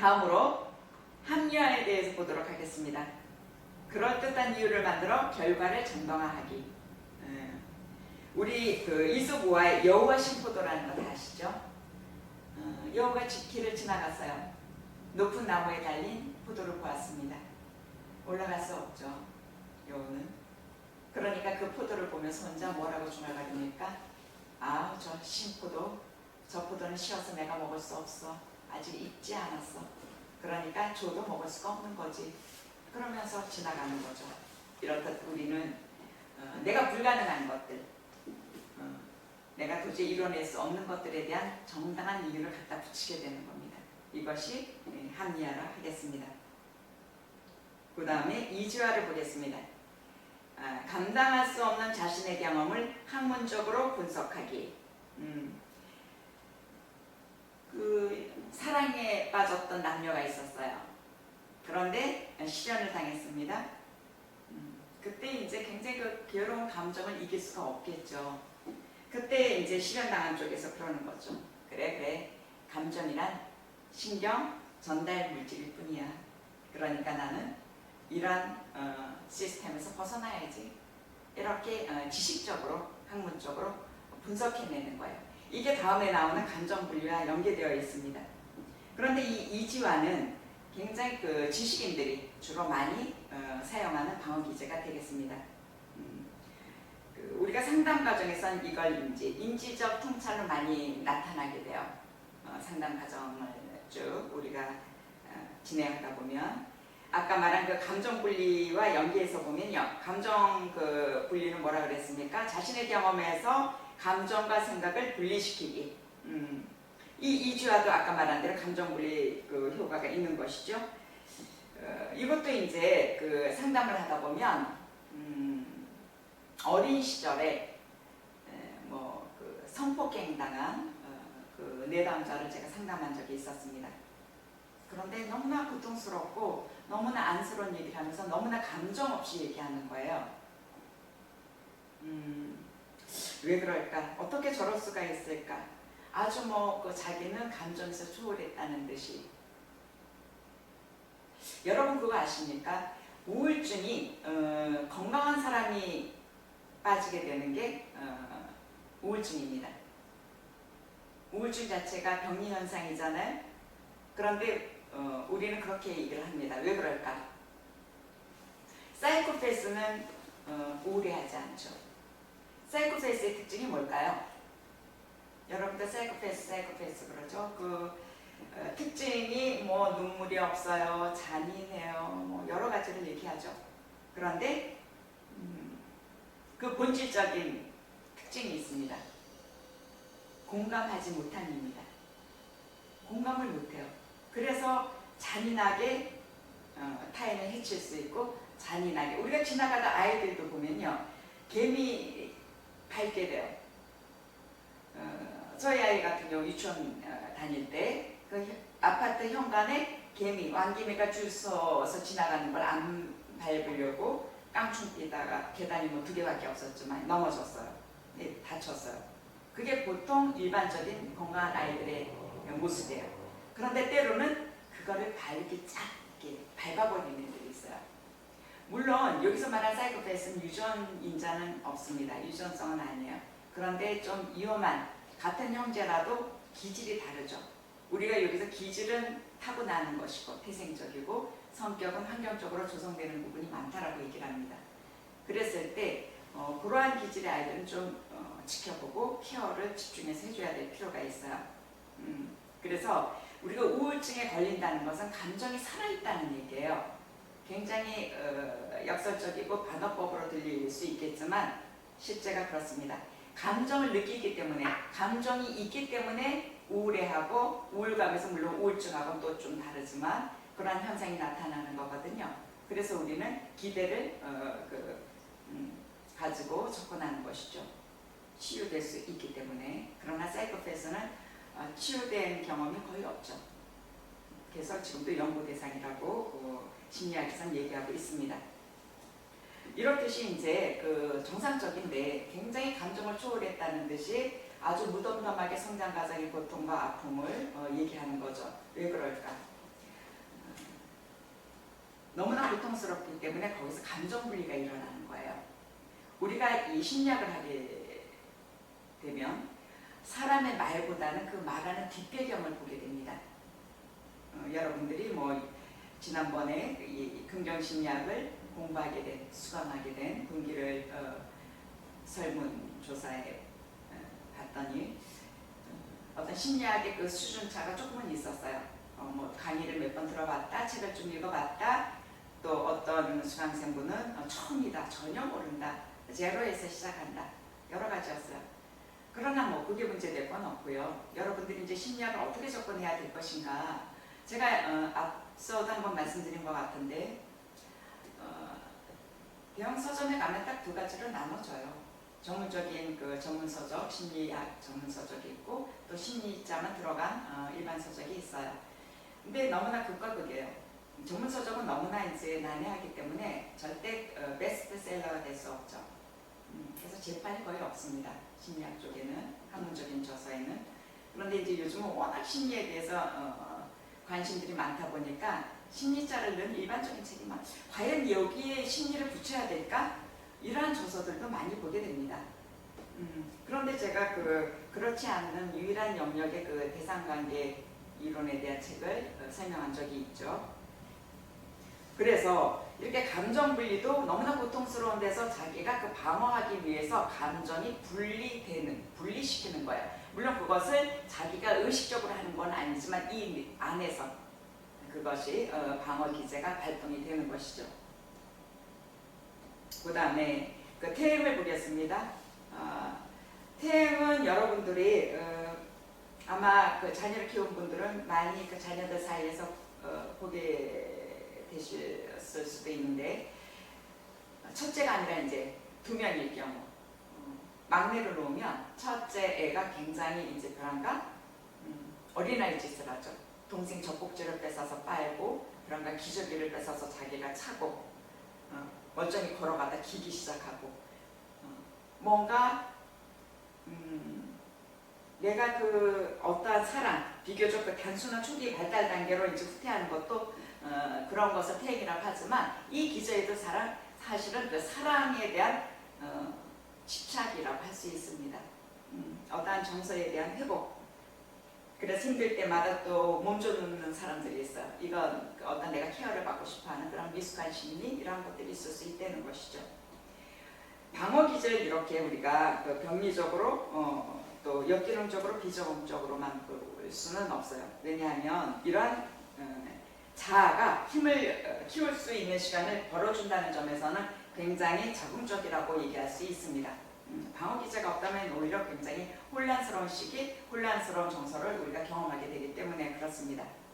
다음으로 합리화에 대해서 보도록 하겠습니다. 그럴듯한 이유를 만들어 결과를 정당화하기. 우리 그 이수부와의 여호와 신포도라는 거 다 아시죠? 여호가 길을 지나갔어요. 높은 나무에 달린 포도를 보았습니다. 올라갈 수 없죠, 여호는. 그러니까 그 포도를 보면서 혼자 뭐라고 중얼거립니까? 아, 저 신포도, 저 포도는 쉬어서 내가 먹을 수 없어. 아직 익지 않았어. 그러니까 줘도 먹을 수가 없는 거지. 그러면서 지나가는 거죠. 이렇듯 우리는 내가 불가능한 것들, 내가 도저히 이뤄낼 수 없는 것들에 대한 정당한 이유를 갖다 붙이게 되는 겁니다. 이것이 합리화라 하겠습니다. 그 다음에 이지화를 보겠습니다. 감당할 수 없는 자신의 경험을 학문적으로 분석하기. 그 사랑에 빠졌던 남녀가 있었어요. 그런데 실연을 당했습니다. 그때 이제 굉장히 그 괴로운 감정을 이길 수가 없겠죠. 그때 이제 실연당한 쪽에서 그러는 거죠. 그래, 감정이란 신경 전달 물질일 뿐이야. 그러니까 나는 이러한 시스템에서 벗어나야지. 이렇게 지식적으로, 학문적으로 분석해내는 거예요. 이게 다음에 나오는 감정 분류와 연계되어 있습니다. 그런데 이 이지화는 굉장히 그 지식인들이 주로 많이 사용하는 방어 기제가 되겠습니다. 우리가 상담 과정에서는 이걸 인지적 통찰로 많이 나타나게 돼요. 상담 과정을 쭉 우리가 진행하다 보면 아까 말한 그 감정 분리와 연계해서 보면요, 감정 그 분리는 뭐라 그랬습니까? 자신의 경험에서 감정과 생각을 분리시키기. 이 이지화도 아까 말한 대로 감정 분리 그 효과가 있는 것이죠. 이것도 이제 그 상담을 하다 보면 어린 시절에 그 성폭행 당한 그 내담자를 제가 상담한 적이 있었습니다. 그런데 너무나 고통스럽고 너무나 안쓰러운 얘기를 하면서 너무나 감정 없이 얘기하는 거예요. 왜 그럴까? 어떻게 저럴 수가 있을까? 아주 그 자기는 감정에서 초월했다는 듯이. 여러분 그거 아십니까? 우울증이 건강한 사람이 빠지게 되는 게 우울증입니다. 우울증 자체가 병리 현상이잖아요. 그런데 우리는 그렇게 얘기를 합니다. 왜 그럴까? 사이코패스는 우울해하지 않죠. 사이코패스의 특징이 뭘까요? 여러분들 사이코패스 그러죠. 그 특징이 눈물이 없어요, 잔인해요, 여러 가지를 얘기하죠. 그런데 그 본질적인 특징이 있습니다. 공감하지 못함입니다. 공감을 못해요. 그래서 잔인하게 타인을 해칠 수 있고, 잔인하게 우리가 지나가다 아이들도 보면요, 개미 밟게 돼요. 저희 아이 같은 경우 유치원 다닐 때 그 아파트 현관에 개미, 왕개미가 줄 서서 지나가는 걸 안 밟으려고 깡충 뛰다가 계단이 2개밖에 없었지만 넘어졌어요. 네, 다쳤어요. 그게 보통 일반적인 건강한 아이들의 모습이에요. 그런데 때로는 그거를 짧게 밟아버리는 애들이 있어요. 물론 여기서 말한 사이코패스는 유전인자는 없습니다. 유전성은 아니에요. 그런데 좀 위험한, 같은 형제라도 기질이 다르죠. 우리가 여기서 기질은 타고나는 것이고 태생적이고 성격은 환경적으로 조성되는 부분이 많다라고 얘기를 합니다. 그랬을 때 그러한 기질의 아이들은 좀 지켜보고 케어를 집중해서 해줘야 될 필요가 있어요. 그래서 우리가 우울증에 걸린다는 것은 감정이 살아있다는 얘기예요. 굉장히 역설적이고 반어법으로 들릴 수 있겠지만 실제가 그렇습니다. 감정을 느끼기 때문에, 감정이 있기 때문에 우울해하고, 우울감에서 물론 우울증하고는 또 좀 다르지만 그러한 현상이 나타나는 거거든요. 그래서 우리는 기대를 가지고 접근하는 것이죠. 치유될 수 있기 때문에. 그러나 사이코패스는 치유된 경험이 거의 없죠. 그래서 지금도 연구 대상이라고 심리학에서는 얘기하고 있습니다. 이렇듯이 이제 그 정상적인데 굉장히 감정을 초월했다는 듯이 아주 무덤덤하게 성장 과정의 고통과 아픔을 얘기하는 거죠. 왜 그럴까? 너무나 고통스럽기 때문에 거기서 감정 분리가 일어나는 거예요. 우리가 이 심리학을 하게 되면 사람의 말보다는 그 말하는 뒷배경을 보게 됩니다. 여러분들이 뭐 지난번에 이 긍정심리학을 공부하게 된, 수강하게 된 분기를 설문조사에 봤더니 어떤 심리학의 그 수준차가 조금은 있었어요. 뭐 강의를 몇 번 들어봤다, 책을 좀 읽어봤다, 또 어떤 수강생분은 처음이다, 전혀 모른다, 제로에서 시작한다, 여러 가지였어요. 그러나 뭐 그게 문제될 건 없고요. 여러분들이 이제 심리학을 어떻게 접근해야 될 것인가, 제가 앞서도 한번 말씀드린 것 같은데 대형 서점에 가면 딱 두 가지로 나눠져요. 전문적인 그 전문서적, 심리학 전문서적이 있고 또 심리자만 들어간 일반 서적이 있어요. 근데 너무나 극과 극이에요. 전문서적은 너무나 이제 난해하기 때문에 절대 베스트셀러가 될 수 없죠. 그래서 재판이 거의 없습니다. 심리학 쪽에는, 학문적인 저서에는. 그런데 이제 요즘은 워낙 심리에 대해서 관심들이 많다 보니까 심리자를 넣은 일반적인 책이 과연 여기에 심리를 붙여야 될까? 이러한 저서들도 많이 보게 됩니다. 그런데 제가 그렇지 않는 유일한 영역의 그 대상관계 이론에 대한 책을 설명한 적이 있죠. 그래서 이렇게 감정 분리도 너무나 고통스러운 데서 자기가 그 방어하기 위해서 감정이 분리시키는 거예요. 물론 그것을 자기가 의식적으로 하는 건 아니지만 이 안에서 그것이 방어 기제가 발동이 되는 것이죠. 그 다음에 그 퇴행을 보겠습니다. 퇴행은 여러분들이 아마 그 자녀를 키운 분들은 많이 그 자녀들 사이에서 보게 되셨을 수도 있는데, 첫째가 아니라 이제 두 명일 경우 막내를 놓으면 첫째 애가 굉장히 이제 불안감, 어린아이 짓을 하죠. 동생 젖꼭지를 뺏어서 빨고 그런가 기저귀를 뺏어서 자기가 차고 멀쩡히 걸어가다 기기 시작하고 뭔가 내가 그 어떠한 사랑, 비교적 그 단순한 초기 발달 단계로 이제 후퇴하는 것도 그런 것을 퇴행이라고 하지만 이 기저에도 사실은 그 사랑에 대한 집착이라고 할 수 있습니다. 어떠한 정서에 대한 회복. 그래서 힘들 때마다 또 몸져놓는 사람들이 있어요. 이건 어떤 내가 케어를 받고 싶어하는 그런 미숙한 심리, 이런 것들이 있을 수 있다는 것이죠. 방어 기제를 이렇게 우리가 그 병리적으로 또 역기능적으로 비정적으로만 볼 수는 없어요. 왜냐하면 이러한 자아가 힘을 키울 수 있는 시간을 벌어준다는 점에서는 굉장히 자궁적이라고 얘기할 수 있습니다. 방어 기제가 없다면 오히려 굉장히 혼란스러운 시기, 혼란스러운 정서를 우리가 경험하게 되기 때문에 그렇습니다.